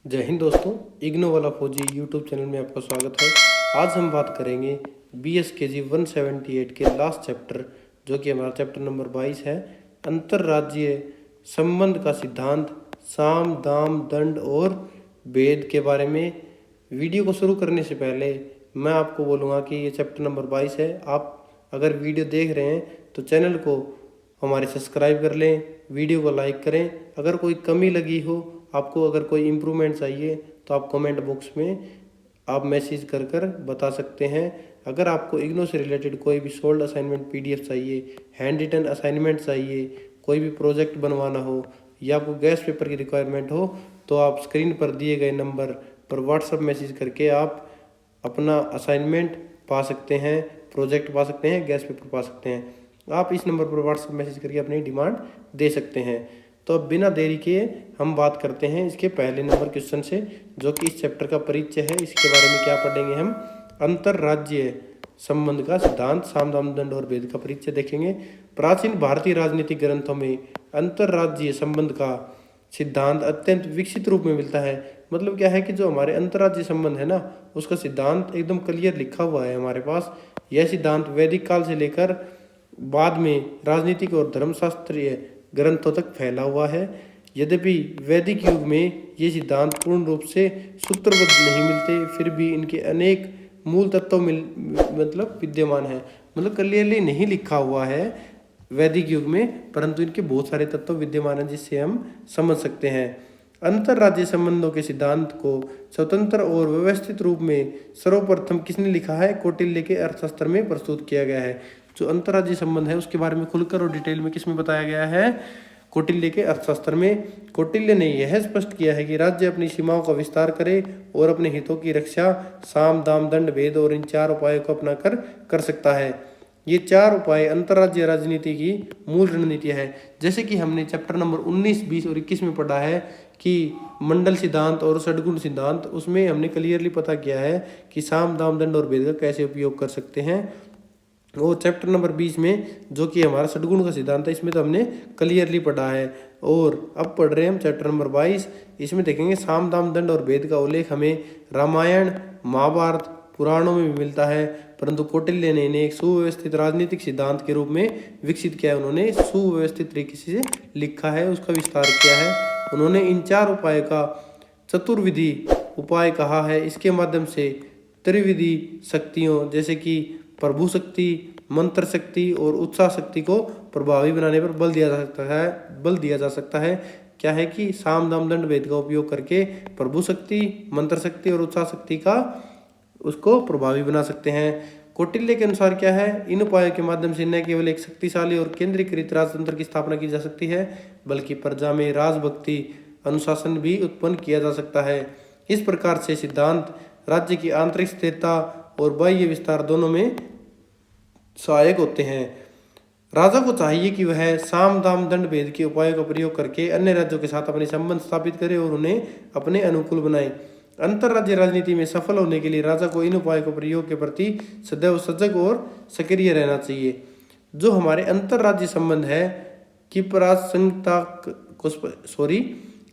जय हिंद दोस्तों, इग्नो वाला फौजी यूट्यूब चैनल में आपका स्वागत है। आज हम बात करेंगे BSKG 178 के लास्ट चैप्टर, जो कि हमारा चैप्टर नंबर 22 है, अंतर्राज्यीय संबंध का सिद्धांत, साम दाम दंड और भेद के बारे में। वीडियो को शुरू करने से पहले मैं आपको बोलूँगा कि ये चैप्टर नंबर 22 है। आप अगर वीडियो देख रहे हैं तो चैनल को हमारे सब्सक्राइब कर लें, वीडियो को लाइक करें। अगर कोई कमी लगी हो, आपको अगर कोई इम्प्रूवमेंट चाहिए तो आप कमेंट बॉक्स में आप मैसेज कर बता सकते हैं। अगर आपको इग्नो से रिलेटेड कोई भी सोल्ड असाइनमेंट PDF चाहिए, हैंड रिटन असाइनमेंट चाहिए, कोई भी प्रोजेक्ट बनवाना हो या आपको गैस पेपर की रिक्वायरमेंट हो, तो आप स्क्रीन पर दिए गए नंबर पर व्हाट्सअप मैसेज करके आप अपना असाइनमेंट पा सकते हैं, प्रोजेक्ट पा सकते हैं, गैस पेपर पा सकते हैं। आप इस नंबर पर व्हाट्सअप मैसेज करके अपनी डिमांड दे सकते हैं। तो अब बिना देरी किए हम बात करते हैं इसके पहले नंबर क्वेश्चन से, जो कि इस चैप्टर का परिचय है। इसके बारे में क्या पढ़ेंगे हम? अंतर्राज्यीय संबंध का सिद्धांत, साम दाम दंड और भेद का परिचय देखेंगे। प्राचीन भारतीय राजनीतिक ग्रंथों में अंतर्राज्यीय संबंध का सिद्धांत अत्यंत विकसित रूप में मिलता है। मतलब क्या है कि जो हमारे अंतर्राज्यीय संबंध है ना, उसका सिद्धांत एकदम क्लियर लिखा हुआ है हमारे पास। यह सिद्धांत वैदिक काल से लेकर बाद में राजनीतिक और धर्मशास्त्रीय ग्रंथों तक फैला हुआ है। यद्यपि वैदिक युग में ये सिद्धांत पूर्ण रूप से सूत्रबद्ध नहीं मिलते, फिर भी इनके अनेक मूल तत्व मतलब विद्यमान है। मतलब क्लियरली नहीं लिखा हुआ है वैदिक युग में, परंतु इनके बहुत सारे तत्व विद्यमान हैं जिससे हम समझ सकते हैं। अंतर्राज्यीय संबंधों के सिद्धांत को स्वतंत्र और व्यवस्थित रूप में सर्वप्रथम किसने लिखा है? कौटिल्य के अर्थशास्त्र में प्रस्तुत किया गया है। जो अंतर्राज्यीय संबंध है उसके बारे में खुलकर और डिटेल में किसमें बताया गया है? कौटिल्य के अर्थशास्त्र में। कौटिल्य ने यह स्पष्ट किया है कि राज्य अपनी सीमाओं का विस्तार करे और अपने हितों की रक्षा साम दाम दंड भेद और इन 4 उपायों को अपनाकर कर सकता है। ये 4 उपाय अंतर्राज्यीय राजनीति की मूल रणनीति है। जैसे कि हमने चैप्टर नंबर 19, 20 और 21 में पढ़ा है कि मंडल सिद्धांत और षड्गुण सिद्धांत, उसमें हमने क्लियरली पता किया है कि साम दाम दंड और भेद का कैसे उपयोग कर सकते हैं। और चैप्टर नंबर 20 में जो कि हमारा षड्गुण का सिद्धांत है, इसमें तो हमने क्लियरली पढ़ा है। और अब पढ़ रहे हैं हम चैप्टर नंबर 22। इसमें देखेंगे साम दाम दंड और भेद का उल्लेख हमें रामायण, महाभारत, पुराणों में भी मिलता है, परंतु कौटिल्य ने इन्हें एक सुव्यवस्थित राजनीतिक सिद्धांत के रूप में विकसित किया है। उन्होंने सुव्यवस्थित तरीके से लिखा है, उसका विस्तार किया है। उन्होंने इन 4 उपाय का चतुर्विधि उपाय कहा है। इसके माध्यम से त्रिविधि शक्तियों जैसे कि प्रभु शक्ति, मंत्र शक्ति और उत्साह शक्ति को प्रभावी बनाने पर बल दिया जा सकता है। क्या है कि साम दाम दंड भेद का उपयोग करके प्रभु शक्ति, मंत्र शक्ति और उत्साह शक्ति का उसको प्रभावी बना सकते हैं। कौटिल्य के अनुसार क्या है? इन उपायों के माध्यम से न केवल एक शक्तिशाली और केंद्रीकृत राजतंत्र की स्थापना की जा सकती है, बल्कि प्रजा में राजभक्ति, अनुशासन भी उत्पन्न किया जा सकता है। इस प्रकार से सिद्धांत राज्य की आंतरिक स्थिरता और बाह्य विस्तार दोनों में सहायक होते हैं। राजा को चाहिए कि वह साम दाम दंड भेद के उपायों का प्रयोग करके अन्य राज्यों के साथ अपने संबंध स्थापित करे और उन्हें अपने अनुकूल बनाए। अंतर्राज्यीय राजनीति में सफल होने के लिए राजा को इन उपायों के प्रयोग के प्रति सदैव सजग और सक्रिय रहना चाहिए। जो हमारे अंतर्राज्यीय संबंध है कि प्रासंगिकता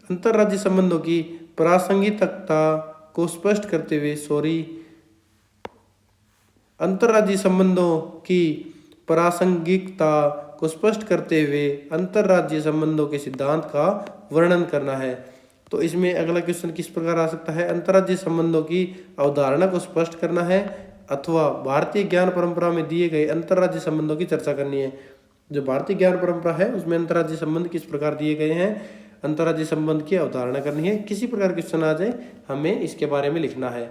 अंतर्राज्यीय संबंधों की प्रासंगिकता को स्पष्ट करते हुए अंतर्राज्यीय संबंधों की प्रासंगिकता को स्पष्ट करते हुए अंतर्राज्यीय संबंधों के सिद्धांत का वर्णन करना है। तो इसमें अगला क्वेश्चन किस प्रकार आ सकता है? अंतर्राज्यीय संबंधों की अवधारणा को स्पष्ट करना है अथवा भारतीय ज्ञान परंपरा में दिए गए अंतर्राज्यीय संबंधों की चर्चा करनी है। जो भारतीय ज्ञान परंपरा है उसमें अंतर्राज्यीय संबंध किस प्रकार दिए गए हैं, अंतर्राज्यीय संबंध की अवधारणा करनी है। किसी प्रकार क्वेश्चन आ जाए हमें इसके बारे में लिखना है।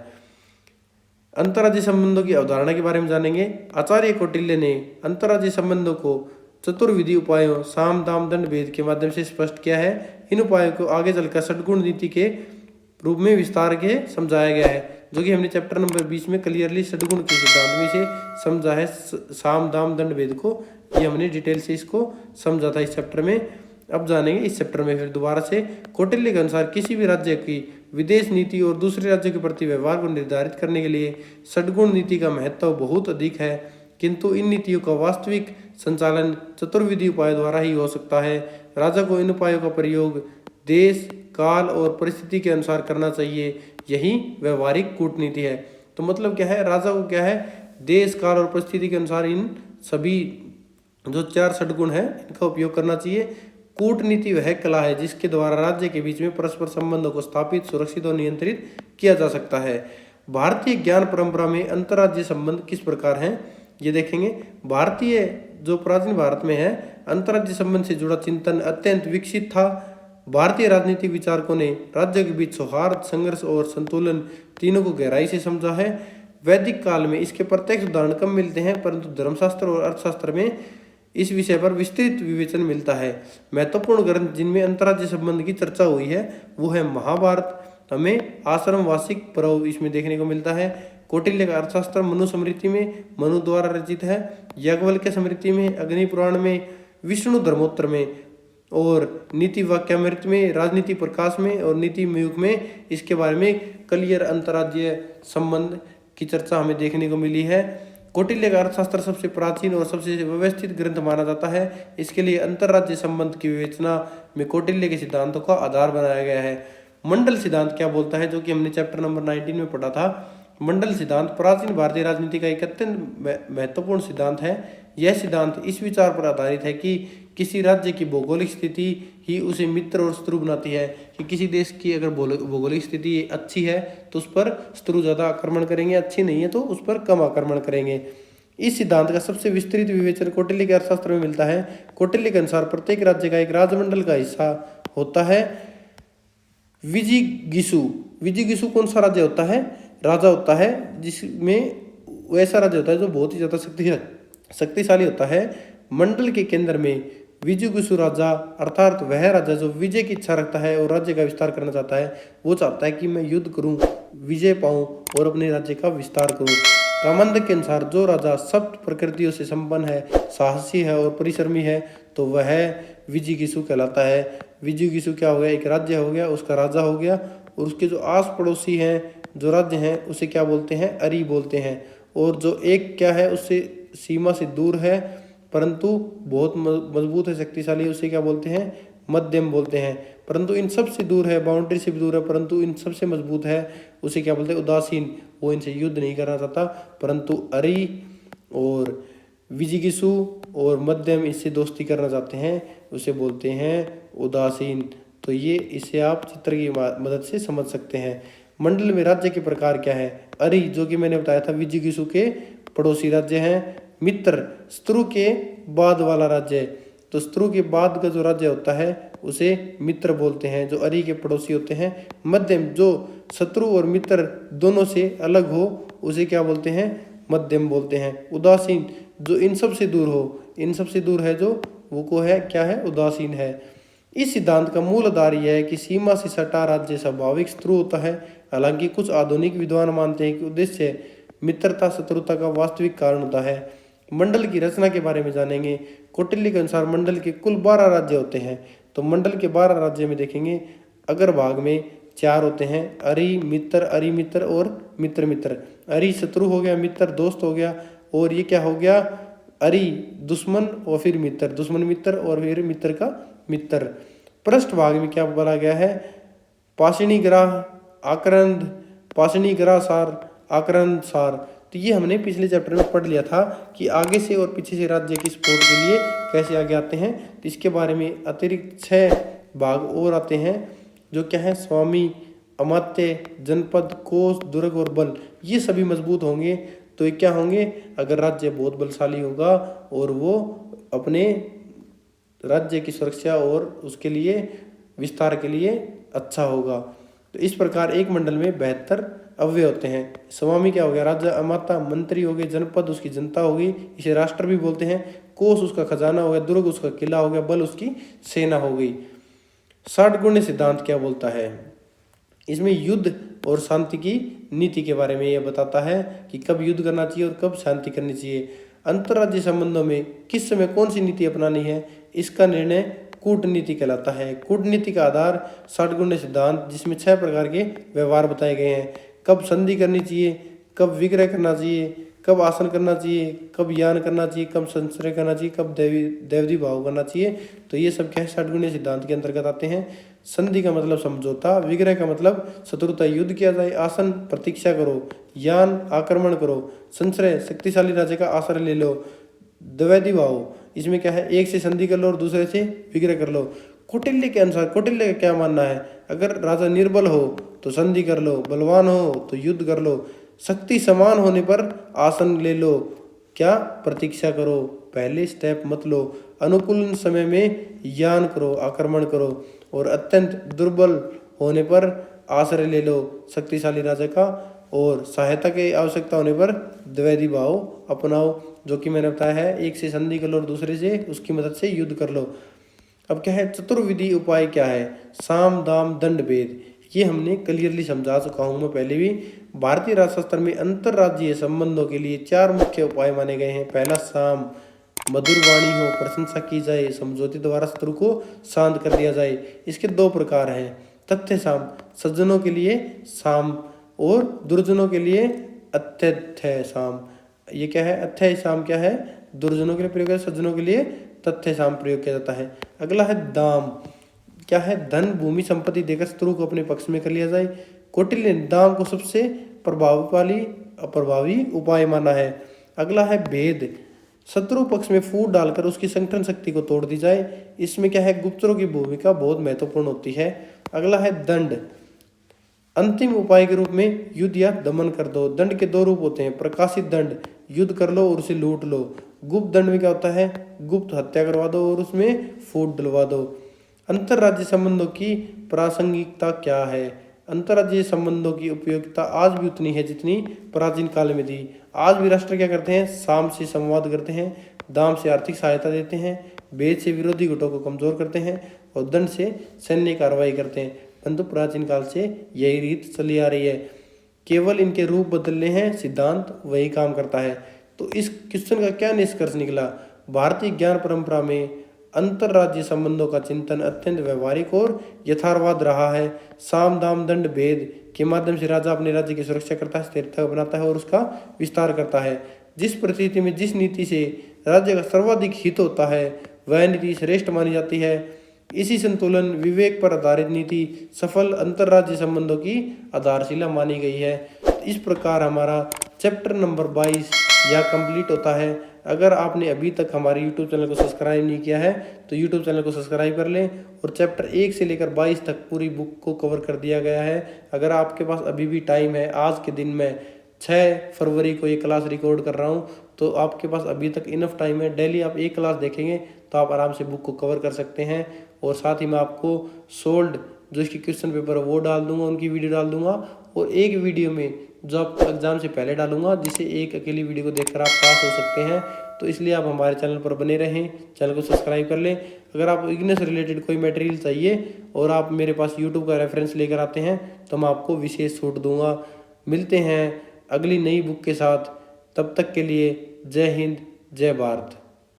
अंतर्राज्यीय संबंधों की अवधारणा के बारे में जानेंगे। आचार्य कौटिल्य ने अंतर्राज्यीय संबंधों को चतुर्विधि उपायों साम दाम दंड भेद के माध्यम से स्पष्ट किया है। इन उपायों को आगे चलकर षड्गुण नीति के रूप में विस्तार के समझाया गया है, जो कि हमने चैप्टर नंबर 20 में क्लियरली षड्गुण के सिद्धांत में से समझा है। साम दाम दंड भेद को ये हमने डिटेल से इसको समझा था इस चैप्टर में। अब जानेंगे इस चैप्टर में फिर दोबारा से। कौटिल्य के अनुसार किसी भी राज्य की विदेश नीति और दूसरे राज्यों के प्रति व्यवहार को निर्धारित करने के लिए षड्गुण नीति का महत्व बहुत अधिक है, किंतु इन नीतियों का वास्तविक संचालन चतुर्विधि उपाय द्वारा ही हो सकता है। राजा को इन उपायों का प्रयोग देश, काल और परिस्थिति के अनुसार करना चाहिए, यही व्यवहारिक कूटनीति है। तो मतलब क्या है, राजा को क्या है, देश काल और परिस्थिति के अनुसार इन सभी जो 4 सद्गुण है इनका उपयोग करना चाहिए। कूटनीति वह कला है जिसके द्वारा राज्य के बीच में परस्पर संबंधों को स्थापित, सुरक्षित और नियंत्रित किया जा सकता है। भारतीय ज्ञान परंपरा में अंतर्राज्यीय संबंध किस प्रकार हैं, ये देखेंगे। भारतीय जो प्राचीन भारत में है, अंतर्राज्यीय संबंध से जुड़ा चिंतन अत्यंत विकसित था। भारतीय राजनीतिक विचारकों ने राज्यों के बीच सौहार्द, संघर्ष और संतुलन तीनों को गहराई से समझा है। वैदिक काल में इसके प्रत्यक्ष उदाहरण कम मिलते हैं, परंतु धर्मशास्त्र और अर्थशास्त्र में इस विषय पर विस्तृत विवेचन मिलता है। महत्वपूर्ण ग्रंथ जिनमें अंतर्राज्यीय संबंध की चर्चा हुई है वो है महाभारत। हमें आश्रम वार्षिक पर्व इसमें देखने को मिलता है। कौटिल्य का अर्थशास्त्र मनु स्मृति में मनु द्वारा रचित है। याज्ञवल्क्य स्मृति में, अग्नि पुराण में, विष्णु धर्मोत्तर में और नीति वाक्यामृत में, राजनीति प्रकाश में और नीति मयूख में इसके बारे में क्लियर अंतर्राज्यीय संबंध की चर्चा हमें देखने को मिली है। कौटिल्य का अर्थशास्त्र सबसे प्राचीन और सबसे व्यवस्थित ग्रंथ माना जाता है। इसके लिए अंतर्राज्यीय संबंध की विवेचना में कौटिल्य के सिद्धांतों का आधार बनाया गया है। मंडल सिद्धांत क्या बोलता है, जो कि हमने चैप्टर नंबर 19 में पढ़ा था। मंडल सिद्धांत प्राचीन भारतीय राजनीति का एक अत्यंत महत्वपूर्ण सिद्धांत है। यह सिद्धांत इस विचार पर आधारित है कि किसी राज्य की भौगोलिक स्थिति ही उसे मित्र और शत्रु बनाती है, कि किसी देश की अगर भौगोलिक स्थिति अच्छी है तो उस पर शत्रु ज़्यादा आक्रमण करेंगे, अच्छी नहीं है तो उस पर कम आक्रमण करेंगे। इस सिद्धांत का सबसे विस्तृत विवेचन कौटिल्य के अर्थशास्त्र में मिलता है। कौटिल्य के अनुसार प्रत्येक राज्य का एक राजमंडल का हिस्सा होता है। विजिगीषु कौन सा राज्य होता है, राजा होता है जिसमें वैसा राज्य होता है जो बहुत ही ज्यादा शक्तिशाली होता है। मंडल के केंद्र में विजिगीषु राजा अर्थात वह राजा जो विजय की इच्छा रखता है और राज्य का विस्तार करना चाहता है। वो चाहता है कि मैं युद्ध करूं, विजय पाऊं और अपने राज्य का विस्तार करूं। कामंद के अनुसार जो राजा सप्त प्रकृतियों से संपन्न है, साहसी है और परिश्रमी है, तो वह विजिगीषु कहलाता है। विजिगीषु क्या हो गया, एक राज्य हो गया, उसका राजा हो गया, और उसके जो आस पड़ोसी हैं, जो राज्य हैं, उसे क्या बोलते हैं, अरी बोलते हैं। और जो एक क्या है, उससे सीमा से दूर है परंतु बहुत मजबूत है, शक्तिशाली है, उसे क्या बोलते हैं, मध्यम बोलते हैं। परंतु इन सब से दूर है, बाउंड्री से भी दूर है, परंतु इन सबसे मजबूत है, उसे क्या बोलते हैं, उदासीन। वो इनसे युद्ध नहीं करना चाहता, परंतु अरी और विजिगीषु और मध्यम इससे दोस्ती करना चाहते हैं, उसे बोलते हैं उदासीन। तो ये इसे आप चित्र की मदद से समझ सकते हैं। मंडल में राज्य के प्रकार क्या है, अरी जो कि मैंने बताया था विजिगीषु के पड़ोसी राज्य हैं। मित्र शत्रु के बाद वाला राज्य, तो शत्रु के बाद का जो राज्य होता है उसे मित्र बोलते हैं, जो अरी के पड़ोसी होते हैं। मध्यम जो शत्रु और मित्र दोनों से अलग हो उसे क्या बोलते हैं, मध्यम बोलते हैं। उदासीन जो इन सब से दूर हो, इन सब से दूर है जो वो को है क्या है, उदासीन है। इस सिद्धांत का मूल आधार यह है कि सीमा से सटा राज्य स्वाभाविक शत्रु होता है। हालांकि कुछ आधुनिक विद्वान मानते हैं कि उद्देश्य मित्रता शत्रुता का वास्तविक कारण होता है। मंडल की रचना के बारे में जानेंगे। कौटिल्य के अनुसार मंडल के कुल 12 राज्य होते हैं। तो मंडल के 12 राज्य में देखेंगे, अगर भाग में 4 होते हैं, अरी मित्र और मित्र मित्र। अरी शत्रु हो गया, मित्र दोस्त हो गया, और ये क्या हो गया, अरी दुश्मन और फिर मित्र, दुश्मन मित्र और फिर मित्र का मित्र। पृष्ठ भाग में क्या बोला गया है, पाषाणी ग्राह आक्रांत, पाषाणी ग्राह सार आक्रांत सार। तो ये हमने पिछले चैप्टर में पढ़ लिया था कि आगे से और पीछे से राज्य की सपोर्ट के लिए कैसे आगे आते हैं। तो इसके बारे में अतिरिक्त 6 भाग और आते हैं, जो क्या है, स्वामी, अमात्य, जनपद, कोष, दुर्ग और बल। ये सभी मजबूत होंगे तो ये क्या होंगे, अगर राज्य बहुत बलशाली होगा और वो अपने राज्य की सुरक्षा और उसके लिए विस्तार के लिए अच्छा होगा। तो इस प्रकार एक मंडल में 72 अव्यय होते हैं। स्वामी क्या हो गया, राजा, अमाता, मंत्री हो गए, जनपद उसकी जनता हो गई, इसे राष्ट्र भी बोलते हैं, कोष उसका खजाना हो गया, दुर्ग उसका किला हो गया, बल उसकी सेना हो गई। 60 गुण्य सिद्धांत क्या बोलता है, इसमें युद्ध और शांति की नीति के बारे में यह बताता है कि कब युद्ध करना चाहिए और कब शांति करनी चाहिए। अंतर्राज्यीय संबंधों में किस समय कौन सी नीति अपनानी है, इसका निर्णय कूटनीति कहलाता है। कूटनीति का आधार 60 गुण्य सिद्धांत, जिसमें 6 प्रकार के व्यवहार बताए गए हैं। कब संधि करनी चाहिए, कब विग्रह करना चाहिए, कब आसन करना चाहिए, कब यान करना चाहिए, कब संश्रय करना चाहिए, कब दैवी भाव करना चाहिए। तो ये सब क्या है, 60 गुण्य सिद्धांत के अंतर्गत आते हैं। संधि का मतलब समझौता, विग्रह का मतलब शत्रुता, युद्ध किया जाए, आसन प्रतीक्षा करो, यान आक्रमण करो, संश्रय शक्तिशाली राज्य का आश्रय ले लो, द्वैधी भाव इसमें क्या है, एक से संधि कर लो और दूसरे से विग्रह कर लो। कौटिल्य के अनुसार कौटिल्य का क्या मानना है, अगर राजा निर्बल हो तो संधि कर लो, बलवान हो तो युद्ध कर लो, शक्ति समान होने पर आसन ले लो, क्या प्रतीक्षा करो, पहले स्टेप मत लो, अनुकूल समय में यान करो, आक्रमण करो, और अत्यंत दुर्बल होने पर आश्रय ले लो शक्तिशाली राजा का, और सहायता की आवश्यकता होने पर द्वैधी भाव अपनाओ, जो कि मैंने बताया है, एक से संधि कर लो और दूसरे से उसकी मदद से युद्ध कर लो। अब क्या है, चतुर्विधि उपाय क्या है, साम दाम दंड भेद, ये हमने क्लियरली समझा चुका हूं मैं पहले भी। भारतीय राजशास्त्र में अंतरराज्यीय संबंधों के लिए 4 मुख्य उपाय माने गए हैं। पहला साम, मधुर वाणी हो, प्रशंसा की जाए, समझौते द्वारा शत्रु को शांत कर दिया जाए। इसके 2 प्रकार हैं, तथ्य साम, सज्जनों के लिए साम और दुर्जनों के लिए अत्यथ्य साम। ये क्या है, अथ्य साम क्या है, दुर्जनों के लिए प्रयोग, सज्जनों के लिए तथ्य साम प्रयोग किया जाता है। अगला है दाम, क्या है, धन भूमि संपत्ति देकर शत्रु को अपने पक्ष में कर लिया जाए। कौटिल्य ने दाम को सबसे प्रभावी उपाय माना है। अगला है भेद, शत्रु पक्ष में फूट डालकर उसकी संगठन शक्ति को तोड़ दी जाए। इसमें क्या है, गुप्तचरों की भूमिका बहुत महत्वपूर्ण होती है। अगला है दंड, अंतिम उपाय के रूप में युद्ध या दमन कर दो। दंड के 2 रूप होते हैं, प्रकाशित दंड, युद्ध कर लो और उसे लूट लो। गुप्त दंड में क्या होता है, गुप्त हत्या करवा दो और उसमें फूट डलवा दो। अंतरराज्यीय संबंधों की प्रासंगिकता क्या है, अंतरराज्यीय संबंधों की उपयोगिता आज भी उतनी है जितनी प्राचीन काल में थी। आज भी राष्ट्र क्या करते हैं, साम से संवाद करते हैं, दाम से आर्थिक सहायता देते हैं, भेद से विरोधी गुटों को कमजोर करते हैं और दंड से सैन्य कार्रवाई करते हैं। परंतु प्राचीन काल से यही रीत चली आ रही है, केवल इनके रूप बदलने हैं, सिद्धांत वही काम करता है। तो इस क्वेश्चन का क्या निष्कर्ष निकला, भारतीय ज्ञान परंपरा में अंतरराज्यीय संबंधों का चिंतन अत्यंत व्यवहारिक और यथार्थवाद रहा है। साम दाम दंड भेद के माध्यम से राजा अपने राज्य की सुरक्षा करता है, स्थिरता बनाता है और उसका विस्तार करता है। जिस परिस्थिति में जिस नीति से राज्य का सर्वाधिक हित होता है वह नीति श्रेष्ठ मानी जाती है। इसी संतुलन विवेक पर आधारित नीति सफल अंतरराज्यीय संबंधों की आधारशिला मानी गई है। इस प्रकार हमारा चैप्टर नंबर 22 यह कंप्लीट होता है। अगर आपने अभी तक हमारे YouTube चैनल को सब्सक्राइब नहीं किया है तो YouTube चैनल को सब्सक्राइब कर लें, और चैप्टर 1 से लेकर 22 तक पूरी बुक को कवर कर दिया गया है। अगर आपके पास अभी भी टाइम है, आज के दिन में 6 फरवरी को ये क्लास रिकॉर्ड कर रहा हूँ, तो आपके पास अभी तक इनफ टाइम है। डेली आप एक क्लास देखेंगे तो आप आराम से बुक को कवर कर सकते हैं। और साथ ही मैं आपको सोल्ड जो इसकी क्वेश्चन पेपर है वो डाल दूंगा, उनकी वीडियो डाल दूंगा, और एक वीडियो में जो आपको एग्जाम से पहले डालूंगा, जिसे एक अकेली वीडियो को देखकर आप पास हो सकते हैं। तो इसलिए आप हमारे चैनल पर बने रहें, चैनल को सब्सक्राइब कर लें। अगर आपको इग्निस से रिलेटेड कोई मटेरियल चाहिए और आप मेरे पास यूट्यूब का रेफरेंस लेकर आते हैं तो मैं आपको विशेष छूट दूंगा। मिलते हैं अगली नई बुक के साथ, तब तक के लिए जय हिंद, जय भारत।